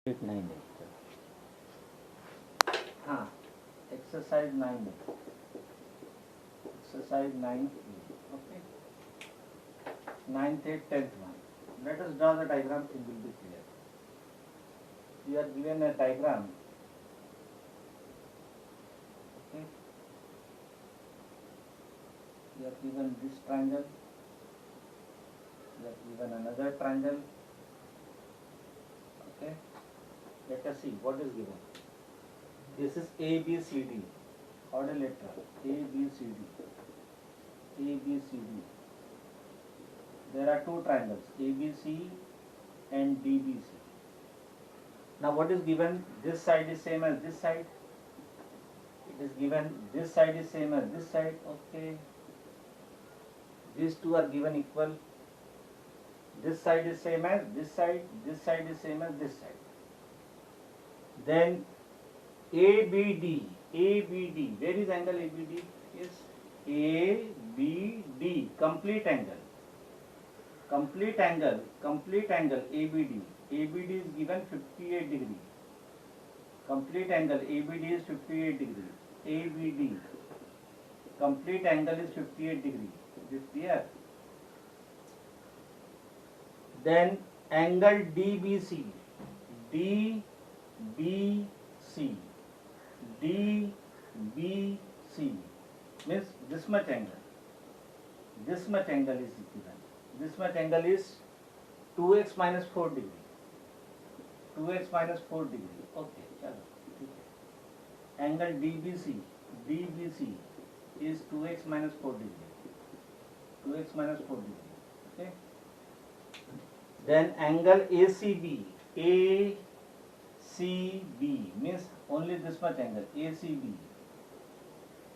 9 है। हाँ, एक्सरसाइज 9 है। Exercise 9 okay, 9th 8th 10th one. Let us draw the diagram, it will be clear. You are given a diagram. Okay, you are given this triangle, you are given another triangle. Okay, let us see what is given. This is ABCD, quadrilateral ABCD. There are two triangles, ABC and DBC. Now what is given? This side is same as this side. It is given this side is same as this side. Okay, these two are given equal. This side is same as this side. This side is same as this side. Then ABD, where is angle ABD? Is ABD, complete angle ABD. ABD is given 58 degree. Complete angle ABD is 58 degree. ABD, complete angle is 58 degree. Is it clear? Then angle DBC, DBC means this much angle. This much angle is given. This much angle is 2x minus 4 degree. 2x minus 4 degree. Okay, chalo. Angle DBC is 2x minus 4 degree. 2x minus 4 degree. Okay. Then angle ACB means only this much angle.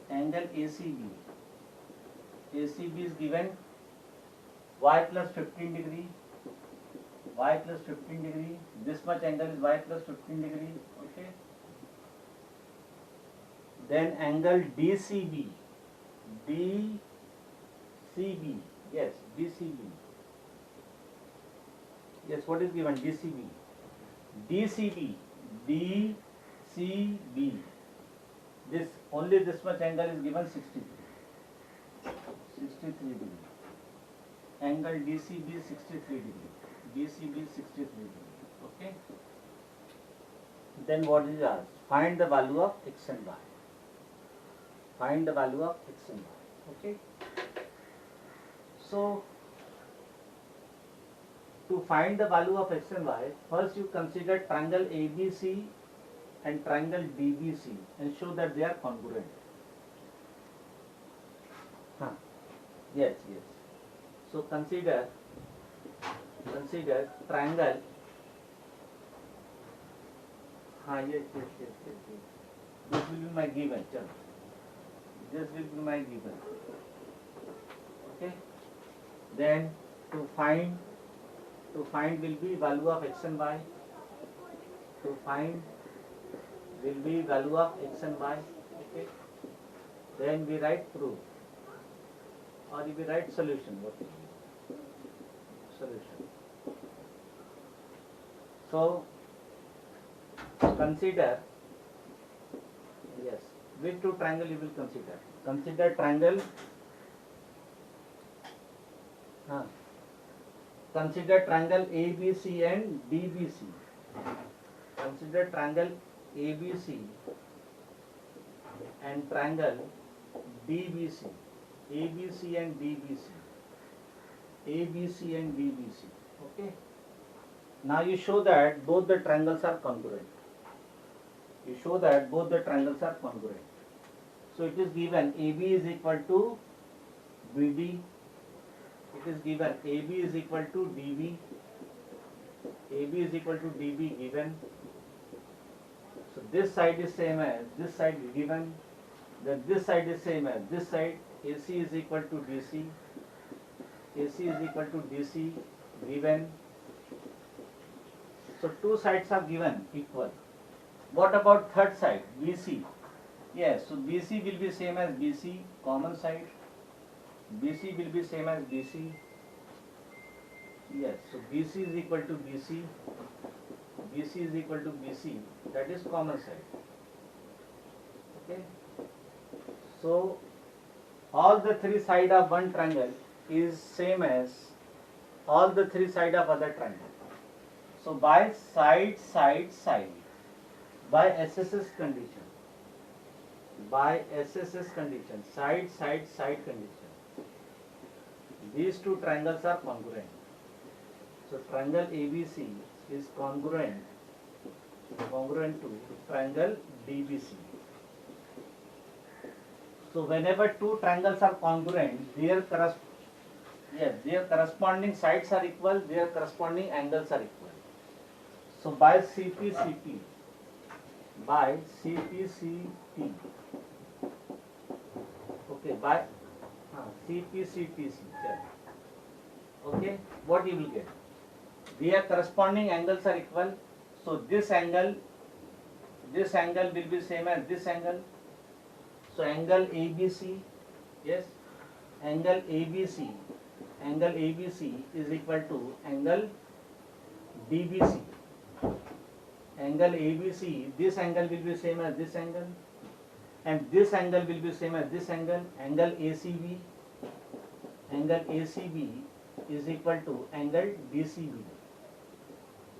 Angle ACB is given y plus 15 degree. This much angle is y plus 15 degree. Okay. Then angle DCB. Yes, DCB. Yes, what is given? DCB. This only this much angle is given 63 degree. Angle DCB 63 degree. Okay. Then what is asked? Find the value of x and y. Okay. So to find the value of x and y, first you consider triangle ABC and triangle DBC and show that they are congruent. Yes. So consider triangle. Yes. This will be my given. Okay. Then to find will be value of x and y. Okay. Then we write proof, or we write solution. So consider, yes, which two triangle you will consider? Consider triangle. Consider triangle ABC and DBC. Consider triangle ABC and triangle DBC. ABC and DBC. Okay. Now you show that both the triangles are congruent. So it is given AB is equal to BD. It is given AB is equal to DB. Given. So this side is same as this side given. Then this side is same as this side. AC is equal to DC. Given. So two sides are given equal. What about third side, BC? Yes, so BC will be same as BC, common side. BC will be same as BC. Yes, so BC is equal to BC. BC is equal to BC, that is common side. Okay. So all the three sides of one triangle is same as all the three sides of other triangle. So by side, by SSS condition, side condition, these two triangles are congruent. So triangle ABC is congruent to triangle DBC. So whenever two triangles are congruent, their corresponding sides are equal, their corresponding angles are equal. So by CPCP, okay, by CPCTC, okay, what you will get? Their corresponding angles are equal. So this angle will be same as this angle. So angle ABC, yes, angle ABC is equal to angle DBC. Angle ABC, this angle will be same as this angle, and this angle will be same as this angle. Angle ACB is equal to angle DCB.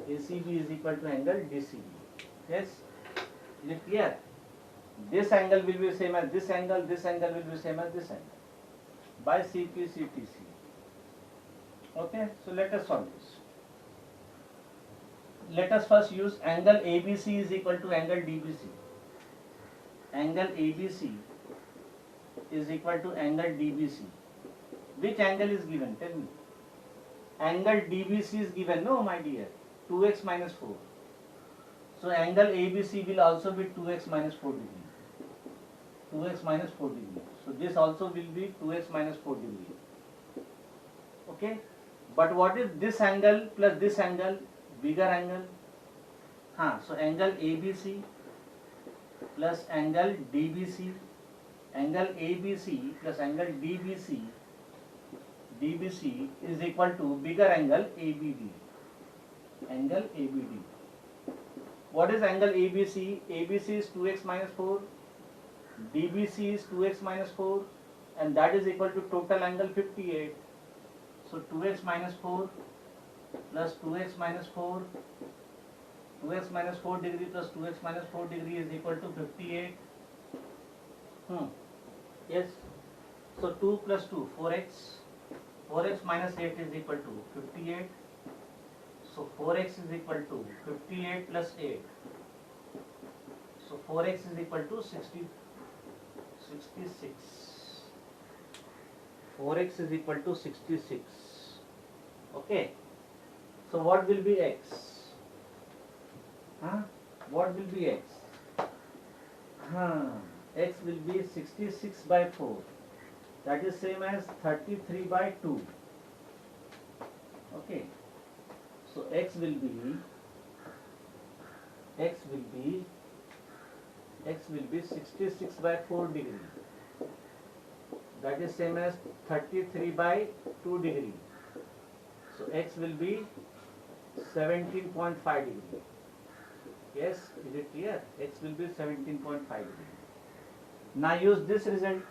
ACB is equal to angle DCB. Yes, is it clear? This angle will be same as this angle, this angle will be same as this angle by CPCTC. Okay, so let us solve this. Let us first use angle ABC is equal to angle DBC. Angle ABC is equal to angle DBC. Which angle is given? Tell me. Angle DBC is given, no, my dear, 2x minus 4. So angle ABC will also be 2x minus 4 degree. 2x minus 4 degree. So this also will be 2x minus 4 degree. Okay. But what is this angle plus this angle? Bigger angle. So angle ABC plus angle DBC. Angle ABC plus angle DBC is equal to bigger angle ABD. Angle ABD. What is angle ABC? ABC is 2x minus 4. DBC is 2x minus 4, and that is equal to total angle 58. So 2x minus 4 plus 2x minus 4, 2x minus 4 degree plus 2x minus 4 degree is equal to 58. Yes. So 2 plus 2, 4x. 4x minus 8 is equal to 58. So 4x is equal to 58 plus 8. So 4x is equal to 66. 4x is equal to 66. Okay. So what will be x? What will be x? X will be 66 by 4. That is same as 33 by 2. Okay. So x will be 66 by 4 degree. That is same as 33 by 2 degree. So x will be 17.5 degree. Yes, is it clear? X will be 17.5 degree. Now use this result.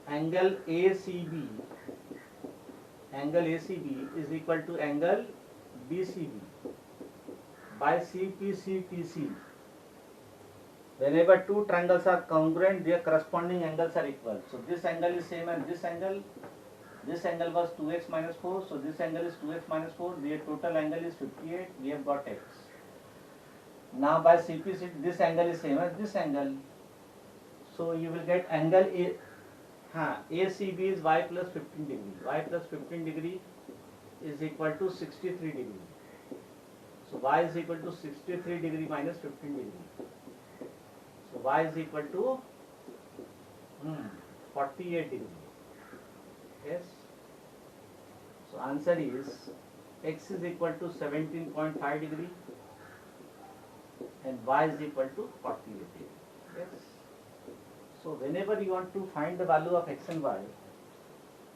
Angle ACB is equal to angle BCB by CPCTC. Whenever two triangles are congruent, their corresponding angles are equal. So this angle is same as this angle. This angle was 2x minus 4. So this angle is 2x minus 4. Their total angle is 58. We have got x. Now by CPC, this angle is same as this angle. So you will get angle ACB is y plus 15 degree. Y plus 15 degree is equal to 63 degree. So y is equal to 63 degree minus 15 degree. So y is equal to 48 degree. Yes. So answer is x is equal to 17.5 degree and y is equal to 48 degree. Yes. So whenever you want to find the value of x and y,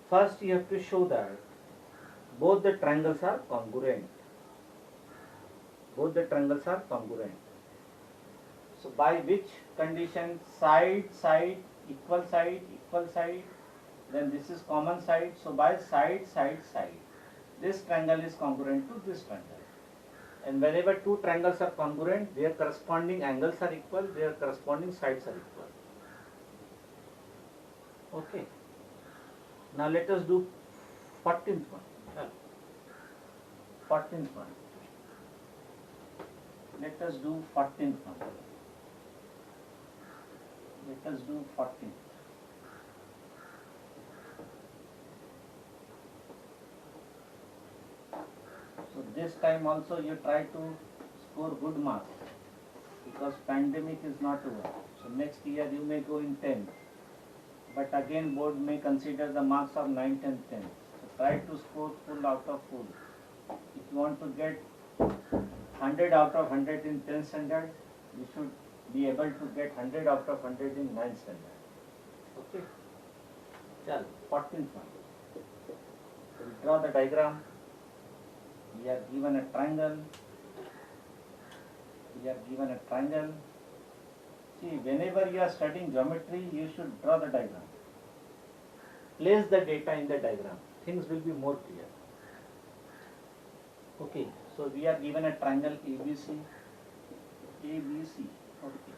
first you have to show that both the triangles are congruent. Both the triangles are congruent. So by which condition? Side, equal side, then this is common side. So by side, this triangle is congruent to this triangle. And whenever two triangles are congruent, their corresponding angles are equal, their corresponding sides are equal. Okay. Now let us do 14th one. 14th one. Let us do 14th one. Let us do 14th. So this time also you try to score good marks, because pandemic is not over. So next year you may go in 10th, but again board may consider the marks of 9th and 10th. So try to score full out of full. If you want to get 100 out of 100 in 10th standard, you should be able to get 100 out of 100 in 9th standard. Okay. Chal, 14th one. So we draw the diagram. We are given a triangle. See, whenever you are studying geometry, you should draw the diagram. Place the data in the diagram. Things will be more clear. Okay, so we are given a triangle ABC. Okay.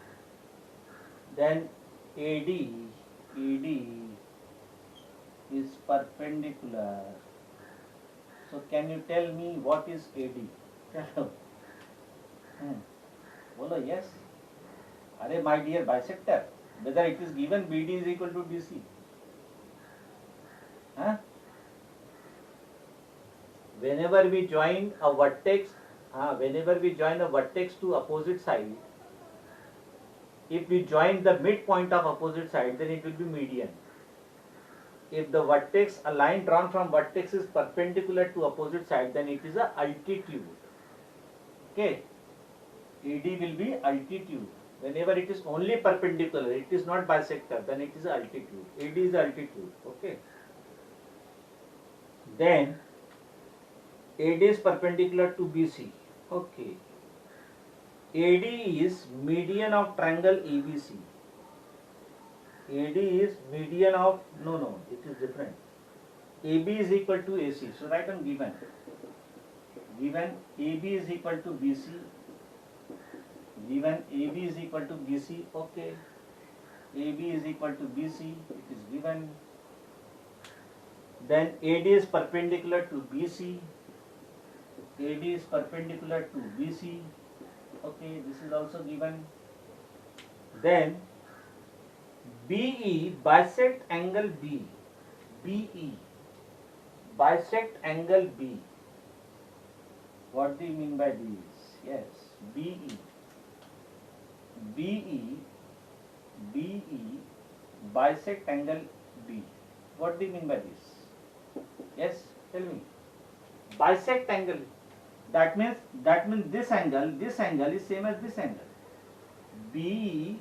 Then AD is perpendicular. So can you tell me what is AD? Bolo yes. Are my dear bisector, whether it is given BD is equal to DC. Huh? Whenever we join a vertex to opposite side, if we join the midpoint of opposite side, then it will be median. If the vertex, a line drawn from vertex is perpendicular to opposite side, then it is a altitude. Okay. AD will be altitude. Whenever it is only perpendicular, it is not bisector, then it is altitude. AD is altitude. Okay. Then AD is perpendicular to BC. Okay. AD is median of triangle ABC. AD is median of, no, it is different. AB is equal to AC. So write on given. Given AB is equal to BC. Given AB is equal to BC. Okay. AB is equal to BC. It is given. Then AD is perpendicular to BC. AD is perpendicular to BC. Okay, this is also given. Then BE bisect angle B. BE bisect angle B. What do you mean by these? Yes, BE bisect angle B. What do you mean by this? Yes, tell me. Bisect angle. That means this angle is same as this angle. B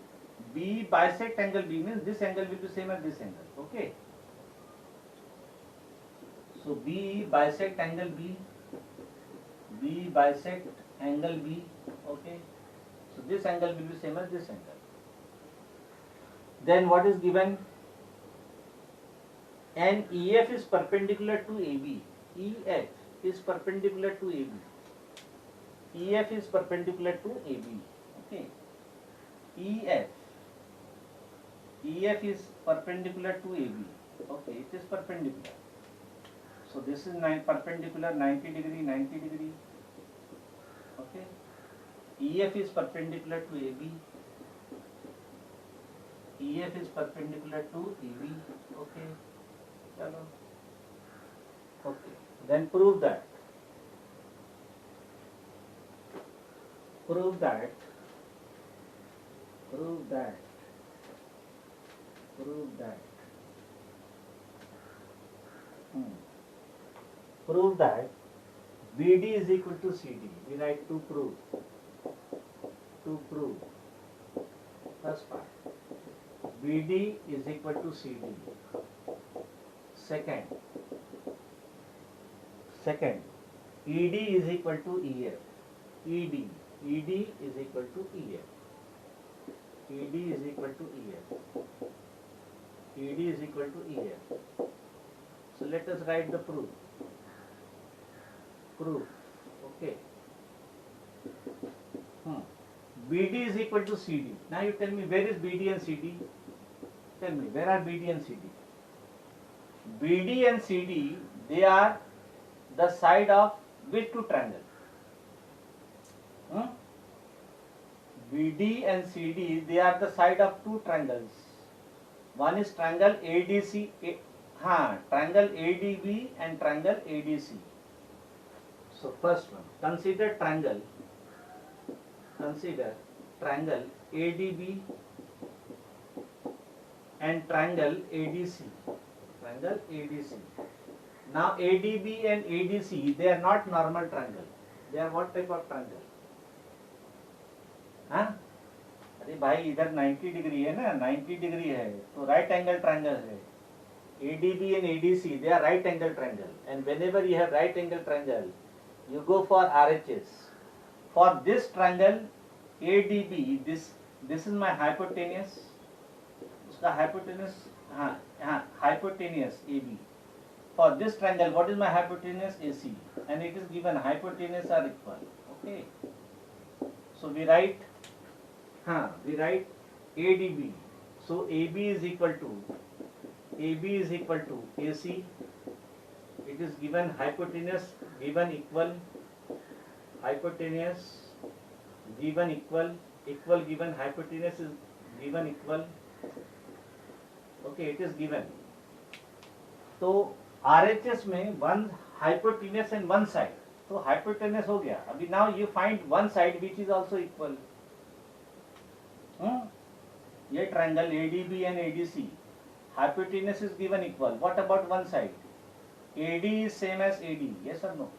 bisect angle B means this angle will be same as this angle. Okay. So B bisect angle B. B bisect angle B. Okay. So this angle will be same as this angle. Then what is given? And EF is perpendicular to AB. EF is perpendicular to AB. EF is perpendicular to AB. Okay. EF is perpendicular to AB. Okay, it is perpendicular. So this is perpendicular 90 degree. Okay. EF is perpendicular to AB. EF is perpendicular to AB. Okay. Chalo. Okay. Then prove that. Prove that BD is equal to CD. We write to prove. First part. BD is equal to CD. Second. Second, ED is equal to EF. ED is equal to EF. ED is equal to EF. ED is equal to EF. So let us write the proof. Proof. Okay. BD is equal to CD. Now you tell me, where is BD and CD? Tell me, where are BD and CD? BD and CD, they are the side of which two triangle? BD and CD, they are the side of two triangles. One is triangle ADC, triangle ADB and triangle ADC. So first one, consider triangle ADB and triangle ADC. Triangle ADC. Now ADB and ADC, they are not normal triangle. They are what type of triangle? अरे भाई इधर 90 degree है ना, 90 degree है तो right angle triangle है. ADB and ADC, they are right angle triangle, and whenever you have right angle triangle, you go for RHS. For this triangle ADB, this is my hypotenuse. उसका hypotenuse hypotenuse AB. For this triangle, what is my hypotenuse? AC, and it is given hypotenuse are equal. Okay. So we write ADB. So AB is equal to AC. It is given hypotenuse given equal, hypotenuse given equal given hypotenuse is given equal. Okay, it is given. तो RHS में one hypotenuse and one side. तो hypotenuse हो गया. अभी now you find one side which is also equal. ये triangle ADB and ADC, hypotenuse is given equal. What about one side? AD is same as AD. Yes or no?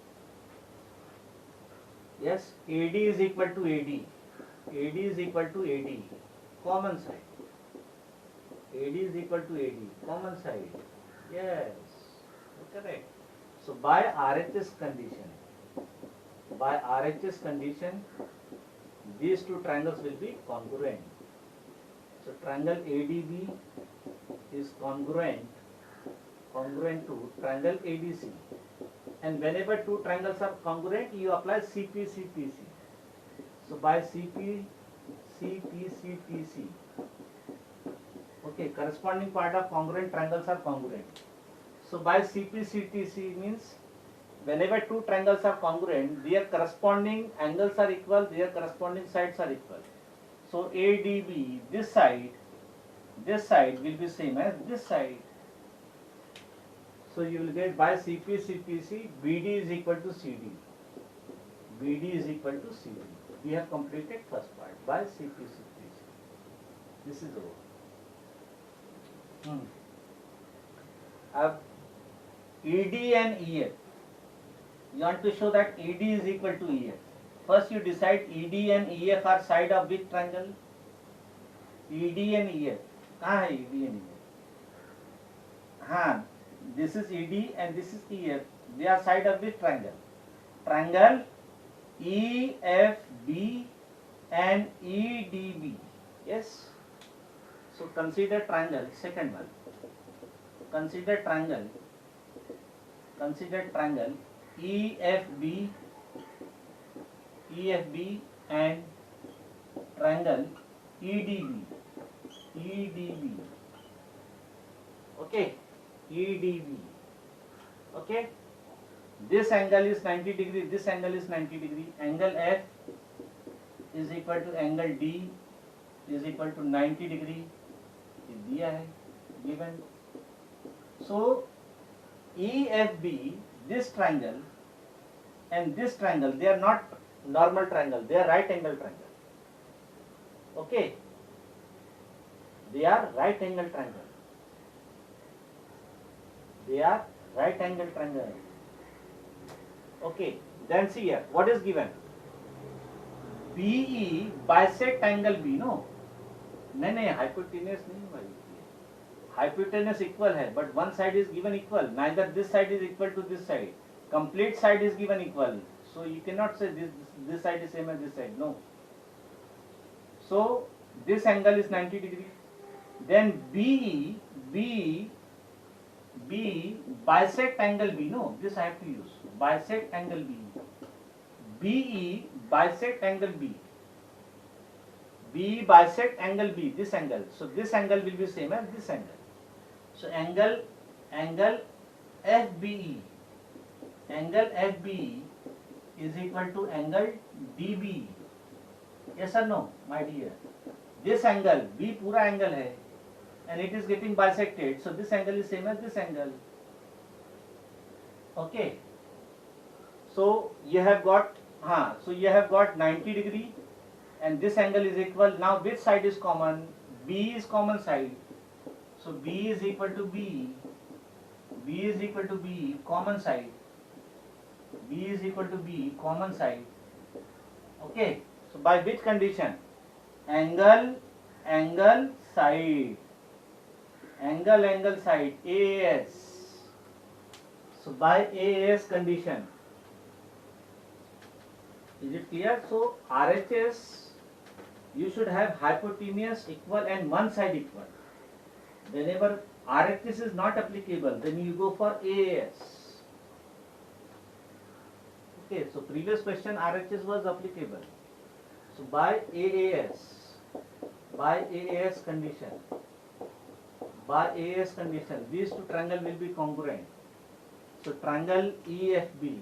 Yes. AD is equal to AD. AD is equal to AD. Common side. AD is equal to AD. Common side. Yes. Correct. So by RHS condition, these two triangles will be congruent. So triangle ADB is congruent to triangle ADC. And whenever two triangles are congruent, you apply CP/CPC. So by CP/CPC, okay, corresponding part of congruent triangles are congruent. So by CP/CPC means whenever two triangles are congruent, their corresponding angles are equal, their corresponding sides are equal. So ADB, this side will be same as this side. So you will get by CP/CPC, BD is equal to CD. BD is equal to CD. We have completed first part by CP/CPC. This is over. Now ED and EF. You want to show that ED is equal to EF. First you decide ED and EF are side of which triangle? ED and EF. कहाँ है ED and EF? This is ED and this is EF. They are side of which triangle? Triangle EFB and EDB. Yes. So consider triangle. Second one. Consider triangle EFB and triangle EDB. Okay, EDB. Okay, this angle is 90 degree. This angle is 90 degree. Angle F is equal to angle D is equal to 90 degree. ये दिया है given. So EFB, this triangle and this triangle, they are not normal triangle, they are right angle triangle. Okay, they are right angle triangle. Okay, then see here, what is given? BE bisect angle B, no? नहीं hypotenuse नहीं भाई. Hypotenuse equal है, but one side is given equal. Neither this side is equal to this side. complete side is given equal, so you cannot say this side is same as this side, no. So this angle is 90 degree. Then BE bisect angle B, no, this I have to use, bisect angle B. BE bisect angle B. B bisect angle B, this angle. So this angle will be same as this angle. So angle FBE, angle FBE is equal to angle DBE. Yes or no, my dear? This angle B पूरा angle है, and it is getting bisected. So this angle is same as this angle. Okay. So you have got so you have got 90 degree, and this angle is equal. Now which side is common? B is common side. So B is equal to B. B is equal to B, common side. B is equal to B, common side. Okay. So by which condition? Angle side. Angle side. AAS. So by AAS condition. Is it clear? So RHS, you should have hypotenuse equal and one side equal. Whenever RHS is not applicable, then you go for AAS. Okay, so previous question RHS was applicable. So by AAS condition, these two triangle will be congruent. So triangle EFB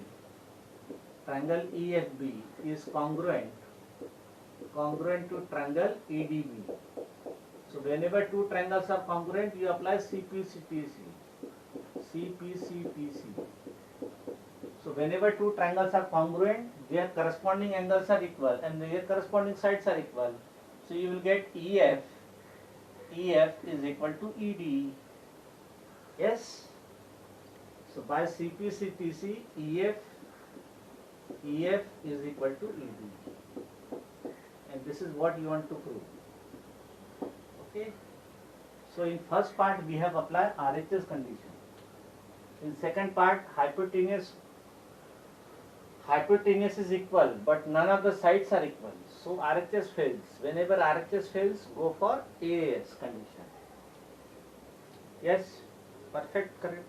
is congruent to triangle EDB. So whenever two triangles are congruent, you apply CPCTC. So whenever two triangles are congruent, their corresponding angles are equal and their corresponding sides are equal. So you will get EF is equal to ED. Yes. So by CPCTC, EF is equal to ED. And this is what you want to prove. Okay. So in first part we have applied RHS condition. In second part, hypotenuse is equal, but none of the sides are equal. So RHS fails. Whenever RHS fails, go for AAS condition. Yes, perfect, correct.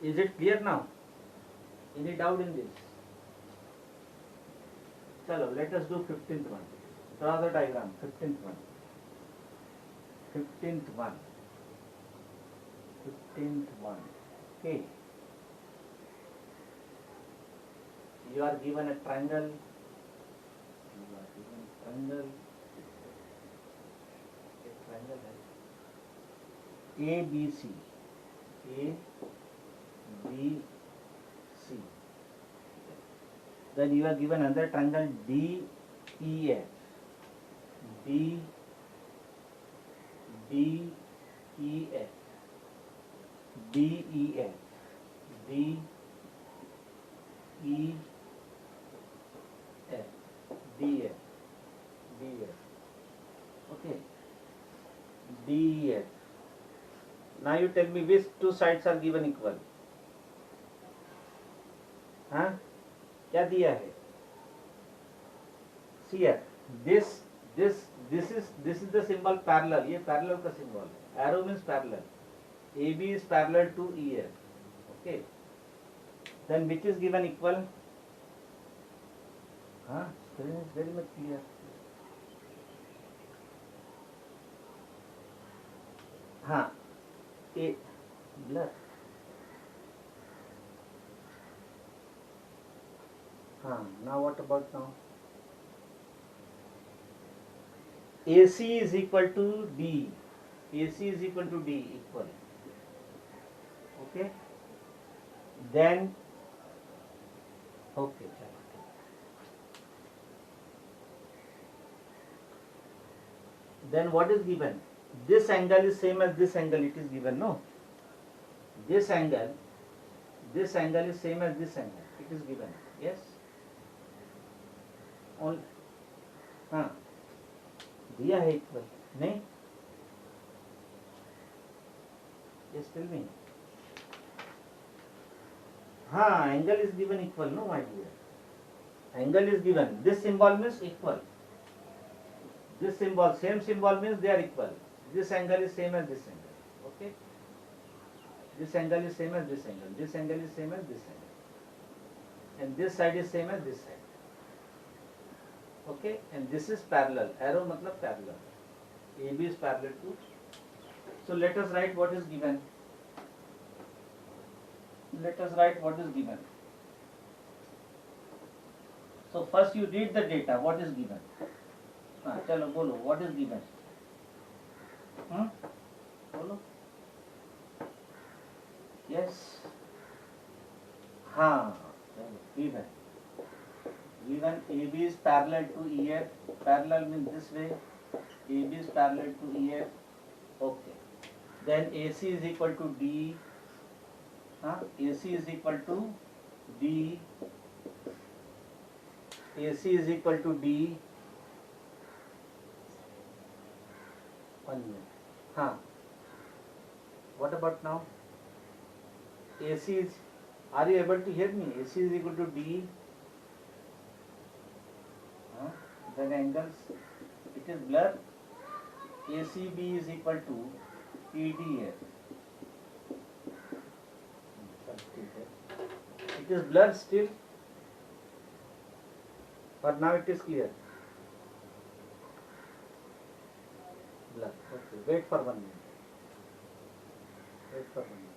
Is it clear now? Any doubt in this? Chalo, let us do 15th one. Draw the diagram. 15th one. 15th one. Okay. You are given a triangle. ABC. Then you are given another triangle DEF. Okay. DEF. Now you tell me which two sides are given equal. हाँ क्या दिया है? See here, this is the symbol parallel. ये parallel का symbol है. Arrow means parallel. AB is parallel to EF. Okay. Then which is given equal? हाँ, screen is very much clear. हाँ, A blur. Now what about now? AC is equal to D. AC is equal to D equal. Okay. Then okay. Then what is given? This angle is same as this angle. It is given, no? This angle is same as this angle. It is given. Yes. All. हाँ. दिया है equal नहीं? Yes, tell me. Angle is given equal, no my dear. Angle is given. This symbol means equal. This symbol, same symbol means they are equal. This angle is same as this angle. Okay. This angle is same as this angle. This angle is same as this angle. And this side is same as this side. Okay. And this is parallel. Arrow matlab parallel. AB is parallel to. So let us write what is given. Let us write what is given. So first you read the data. What is given? चलो बोलो. What is given? बोलो. Yes. हाँ. Given. Given AB is parallel to EF. Parallel means this way. AB is parallel to EF. Okay. Then AC is equal to D. AC is equal to D. AC is equal to D. 1 minute. What about now? AC is, are you able to hear me? AC is equal to D. Then angles, it is blur. ACB is equal to EDF. It is blurred still, but now it is clear. Blur. Okay. Wait for 1 minute. Wait for 1 minute.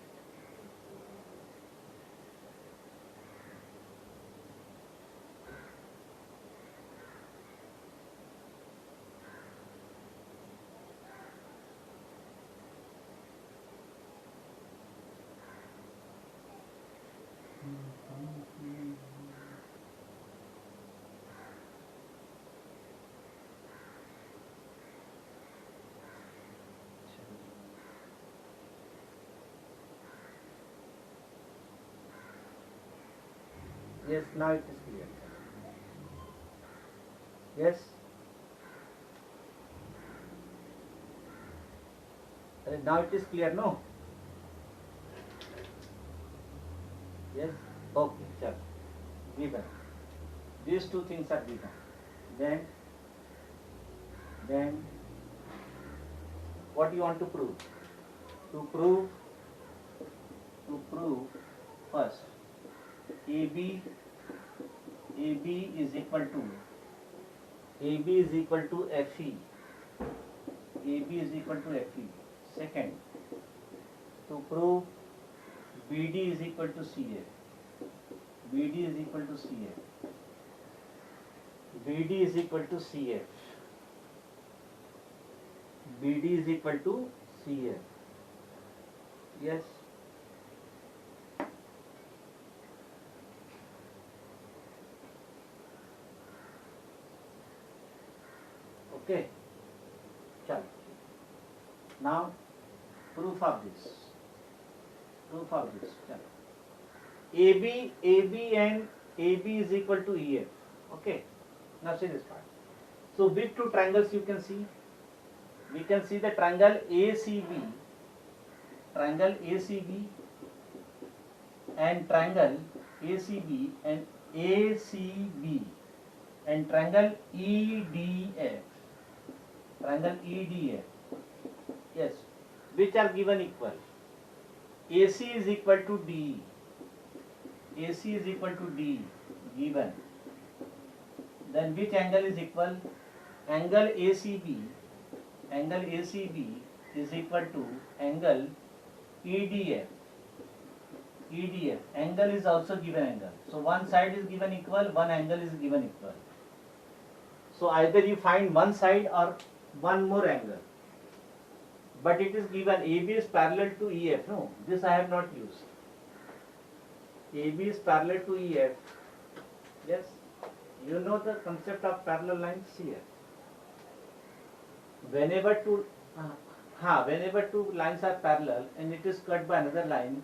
Yes, now it is clear. Yes. Now it is clear, no? Yes. Okay, sure. Given. These two things are given. Then, what do you want to prove? To prove first. AB is equal to FE. AB is equal to FE. Second, to prove BD is equal to CF. BD is equal to CF. BD is equal to CF. BD is equal to CF. Yes. Okay. Chalo. Now, proof of this. Chalo. AB and AB is equal to EF. Okay. Now see this part. So which two triangles you can see? We can see the triangle ACB and triangle ACB and ACB and triangle EDF. Yes, which are given equal. AC is equal to D. Given. Then which angle is equal? Angle ACB is equal to angle EDF. Angle is also given angle. So one side is given equal, one angle is given equal. So either you find one side or one more angle. But it is given AB is parallel to EF. No, this I have not used. AB is parallel to EF. Yes, you know the concept of parallel lines here. Whenever two lines are parallel and it is cut by another line,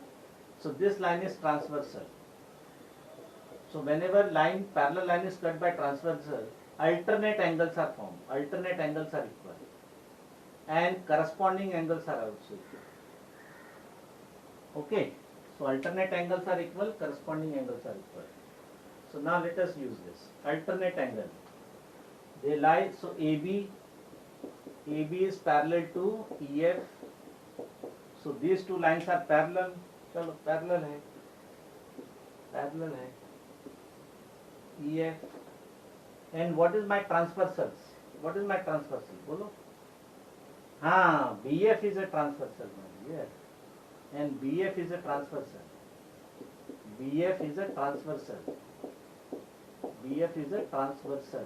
so this line is transversal. So whenever parallel line is cut by transversal, alternate angles are formed. Alternate angles are equal. And corresponding angles are also equal. Okay. So alternate angles are equal, corresponding angles are equal. So now let us use this alternate angle. They lie, so AB is parallel to EF. So these two lines are parallel. चलो parallel है EF. And what is my transversals? What is my transversal? बोलो. हाँ, BF is a transversal. Yes. And BF is a transversal. BF is a transversal.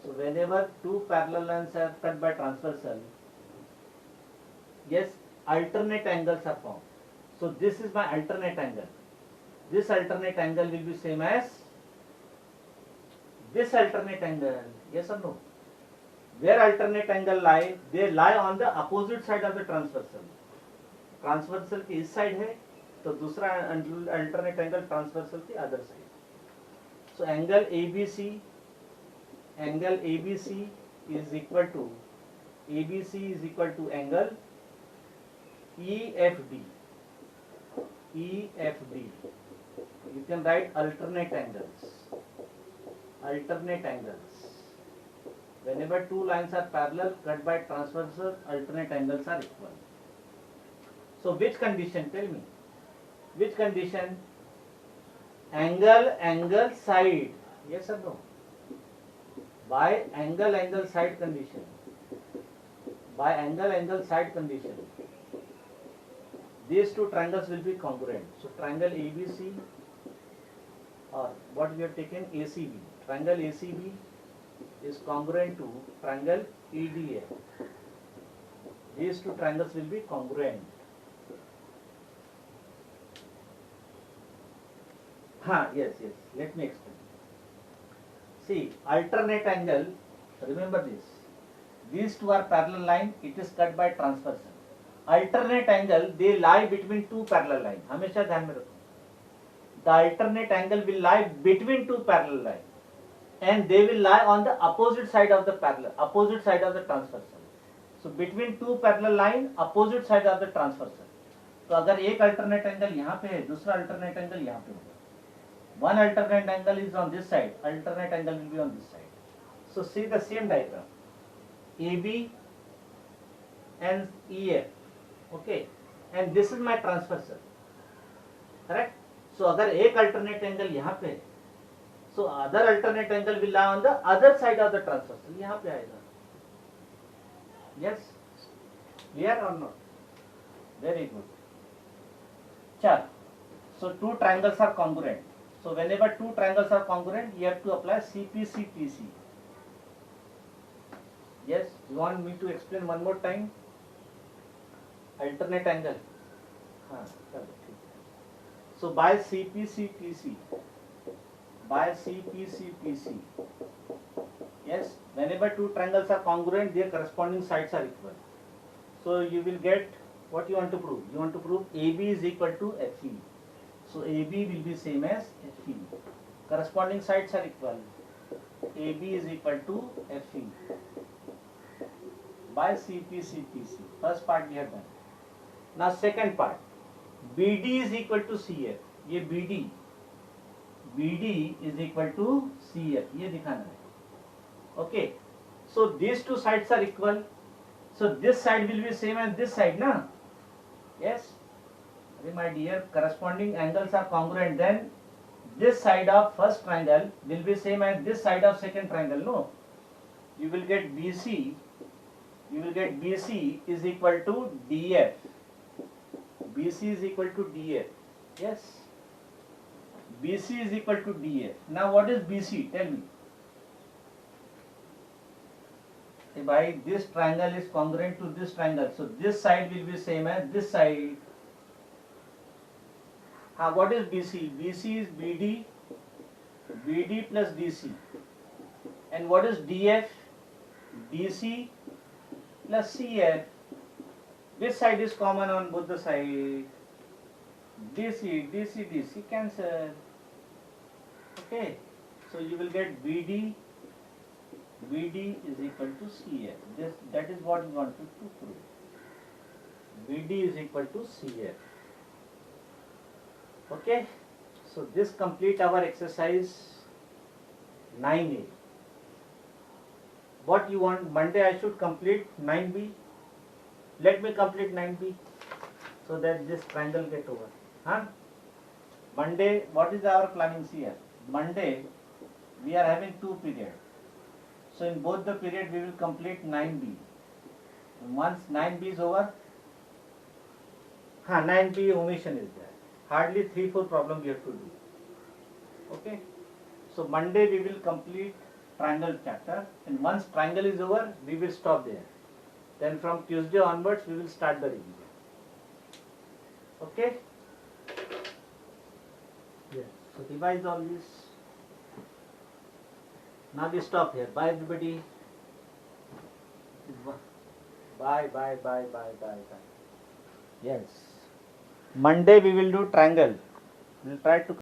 So whenever two parallel lines are cut by transversal, yes, alternate angles are formed. So this is my alternate angle. This alternate angle will be same as this alternate angle. Yes or no? Where alternate angle lie? They lie on the opposite side of the transversal. Transversal की इस side है तो दूसरा alternate angle transversal की other side. So angle ABC is equal to angle EFD. You can write alternate angles. Whenever two lines are parallel cut by transversal, alternate angles are equal. So which condition? Tell me. Which condition? Angle side. Yes or no? By angle side condition. These two triangles will be congruent. So triangle ABC, or what we have taken ACB. Triangle ACB is congruent to triangle EDF. These two triangles will be congruent. Yes. Let me explain. See, alternate angle, remember this. These two are parallel line, it is cut by transversal. Alternate angle, they lie between two parallel line. हमेशा ध्यान में रखो. The alternate angle will lie between two parallel line, and they will lie on the opposite side of the transversal. So between two parallel line, opposite side of the transversal. तो अगर एक alternate angle यहाँ पे है, दूसरा alternate angle यहाँ पे होगा. One alternate angle is on this side, alternate angle will be on this side. So see the same diagram. AB and EF. Okay, and this is my transversal. Correct? So अगर एक alternate angle यहाँ पे है, so other alternate angle will lie on the other side of the transversal. यहाँ पे आएगा. Yes? Clear or not? Very good. चल. So two triangles are congruent. So whenever two triangles are congruent, you have to apply CPC/TC. Yes, you want me to explain one more time? Alternate angle. चलो ठीक है. So by CPC/TC, yes, whenever two triangles are congruent, their corresponding sides are equal. So you will get what you want to prove. You want to prove AB is equal to FE. So AB will be same as FE. Corresponding sides are equal. AB is equal to FE by CPC/TC. First part we have done. Now second part. BD is equal to CF. ये BD is equal to CF. ये दिखाना है. Okay. So these two sides are equal. So this side will be same as this side, na? Yes. My dear, corresponding angles are congruent, then this side of first triangle will be same as this side of second triangle. No, you will get BC is equal to DF. BC is equal to DF. Yes, BC is equal to DF. Now what is BC? Tell me. By this triangle is congruent to this triangle, so this side will be same as this side. What is BC? BC is BD plus DC. And what is DF? DC plus CF. Which side is common on both the sides? DC cancel. Okay. So you will get BD is equal to CF. That is what we wanted to prove. BD is equal to CF. Okay, so this complete our exercise 9A. What you want? Monday I should complete 9B. Let me complete 9B so that this triangle get over. Huh? Monday, what is our planning here? Monday, we are having 2 periods. So in both the period we will complete 9B. Once 9B is over, 9B omission is there. Hardly 3-4 problem we have to do. Okay. So Monday we will complete triangle chapter, and once triangle is over, we will stop there. Then from Tuesday onwards we will start the revision. Okay. Yes. So revise all this. Now we stop here. Bye everybody. Bye. Yes. Monday we will do triangle. We will try to